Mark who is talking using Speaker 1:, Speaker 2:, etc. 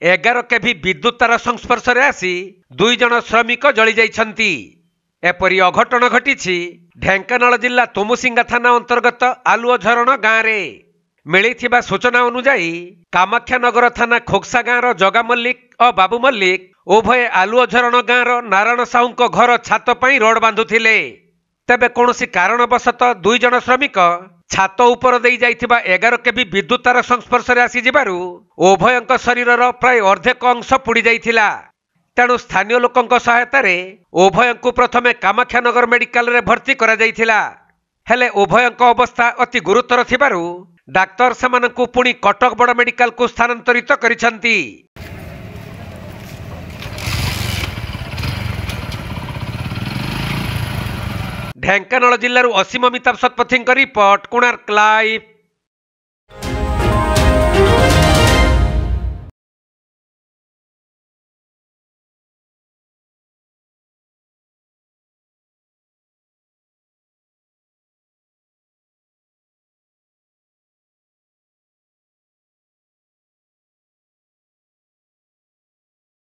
Speaker 1: 11 केभी विद्युत तार संस्पर्श में आसी 2 जन श्रमिक जली जाइछंती। एपरी अघटन घटी ढेंकानाल जिला तुमुसिंगा थाना अंतर्गत आलुओ झरण गाँव में मिलिथिबा सूचना अनुसार कामाख्यानगर थाना खोक्सा गाँव जगा मल्लिक और बाबू मल्लिक उभय आलुओ झरण गाँव नारायण साहू घर छात पर रोड बांधुथिले। तेबे कौनसी कारणवशतः 2 जन श्रमिक छात उपर दे जाइथिबा 11 केवी विद्युत तार संस्पर्श में आसी जिबारु उभयंक शरीरर प्राय अर्धेक अंश पुड़ी जाइथिला। तेणु स्थानीय लोकंक सहायतार उभयंकु प्रथमे कामाख्यानगर मेडिकल रे भर्ती करा जाइथिला। हेले उभयंक अवस्था अति गुरुतर थिबारु डाक्तर सेमानंकु पुणी कटक बड़ मेडिकल को स्थानांतरित करिसंती। ढेंकानाल जिल्लारू असीम अमिताभ शतपथी रिपोर्ट, कोणार्क लाइव।